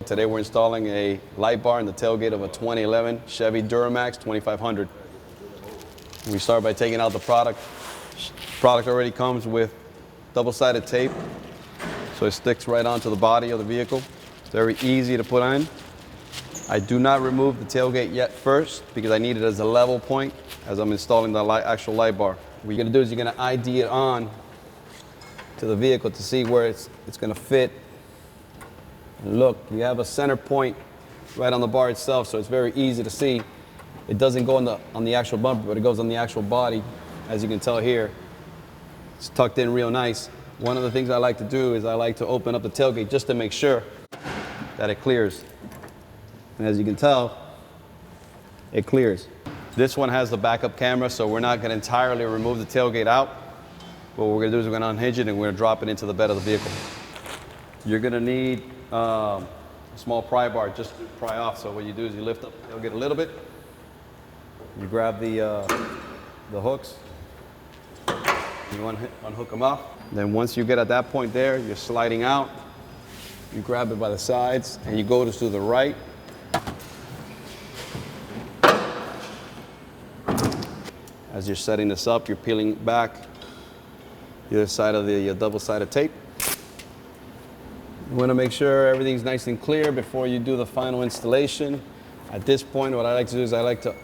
Today we're installing a light bar in the tailgate of a 2011 Chevy Duramax 2500. We start by taking out the product. Product already comes with double-sided tape, so it sticks right onto the body of the vehicle. It's very easy to put on. I do not remove the tailgate yet first because I need it as a level point as I'm installing the actual light bar. What you're gonna do is you're gonna ID it on to the vehicle to see where it's gonna fit. And look, you have a center point right on the bar itself, so it's very easy to see. It doesn't go on the actual bumper, but it goes on the actual body. As you can tell here, it's tucked in real nice. One of the things I like to do is I like to open up the tailgate just to make sure that it clears. And as you can tell, it clears. This one has the backup camera, so we're not gonna entirely remove the tailgate out. What we're gonna do is we're gonna unhinge it and we're gonna drop it into the bed of the vehicle. You're gonna need a small pry bar just to pry off. So what you do is you lift up the tailgate a little bit. You grab the hooks. You unhook them off. Then once you get at that point there, you're sliding out. You grab it by the sides and you go to the right. As you're setting this up, you're peeling back the other side of the double-sided tape. You want to make sure everything's nice and clear before you do the final installation. At this point, what I like to do is I like to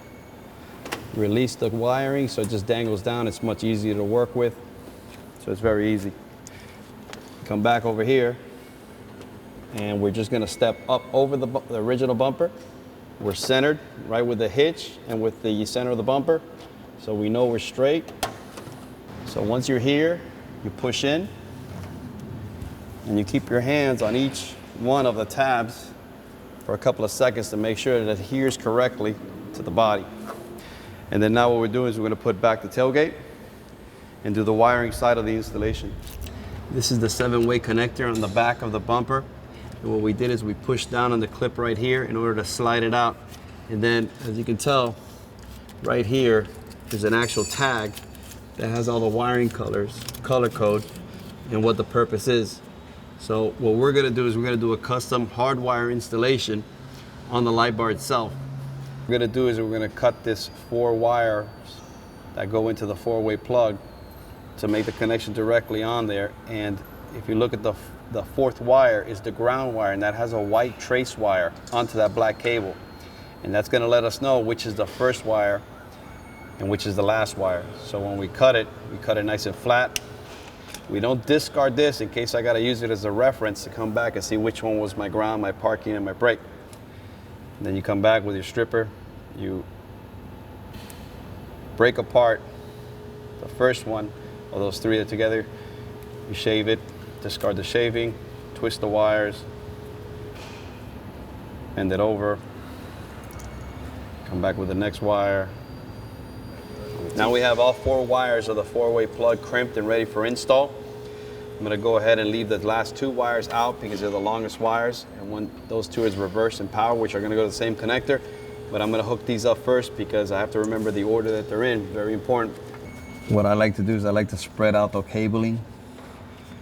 release the wiring so it just dangles down. It's much easier to work with, so it's very easy. Come back over here, and we're just going to step up over the original bumper. We're centered right with the hitch and with the center of the bumper, so we know we're straight. So once you're here, you push in, and you keep your hands on each one of the tabs for a couple of seconds to make sure that it adheres correctly to the body. And then now what we're doing is we're going to put back the tailgate and do the wiring side of the installation. This is the 7-way connector on the back of the bumper. And what we did is we pushed down on the clip right here in order to slide it out. And then, as you can tell, right here is an actual tag that has all the wiring colors, color code, and what the purpose is. So what we're gonna do is we're gonna do a custom hardwire installation on the light bar itself. What we're gonna do is we're gonna cut this 4 wires that go into the 4-way plug to make the connection directly on there. And if you look at the 4th wire is the ground wire, and that has a white trace wire onto that black cable. And that's gonna let us know which is the first wire and which is the last wire. So when we cut it nice and flat. We don't discard this in case I gotta use it as a reference to come back and see which one was my ground, my parking, and my brake. And then you come back with your stripper, you break apart the first one of those 3 together, you shave it, discard the shaving, twist the wires, bend it over, come back with the next wire. Now we have all 4 wires of the 4-way plug crimped and ready for install. I'm going to go ahead and leave the last 2 wires out because they're the longest wires, and when those 2 is reverse in power, which are going to go to the same connector. But I'm going to hook these up first because I have to remember the order that they're in. Very important. What I like to do is I like to spread out the cabling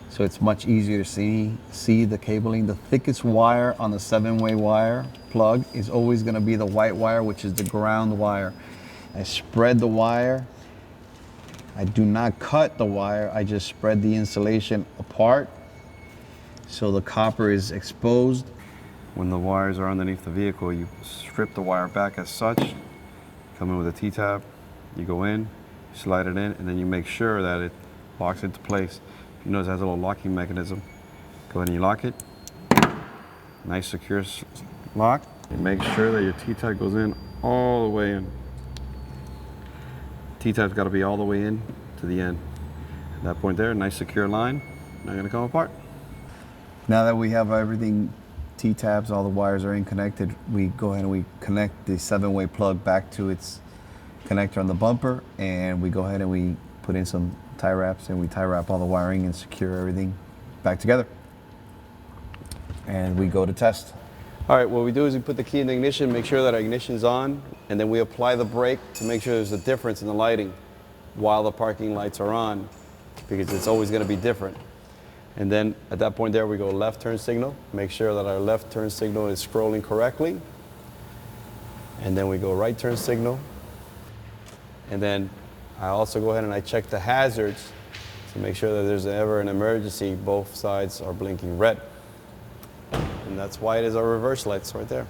so it's much easier to see the cabling. The thickest wire on the 7-way wire plug is always going to be the white wire, which is the ground wire. I spread the wire. I do not cut the wire. I just spread the insulation apart so the copper is exposed. When the wires are underneath the vehicle, you strip the wire back as such. Come in with a T-tab. You go in, slide it in, and then you make sure that it locks into place. If you notice it has a little locking mechanism. Go ahead and you lock it. Nice secure lock. And make sure that your T-tab goes in all the way in. T-tab's got to be all the way in to the end. At that point there, nice secure line, not going to come apart. Now that we have everything, T-tabs, all the wires are in connected, we go ahead and we connect the 7-way plug back to its connector on the bumper, and we go ahead and we put in some tie wraps, and we tie wrap all the wiring and secure everything back together. And we go to test. All right, what we do is we put the key in the ignition, make sure that our ignition's on, and then we apply the brake to make sure there's a difference in the lighting while the parking lights are on, because it's always going to be different. And then at that point there, we go left turn signal. Make sure that our left turn signal is scrolling correctly. And then we go right turn signal. And then I also go ahead and I check the hazards to make sure that there's ever an emergency, both sides are blinking red. And that's why it is our reverse lights right there.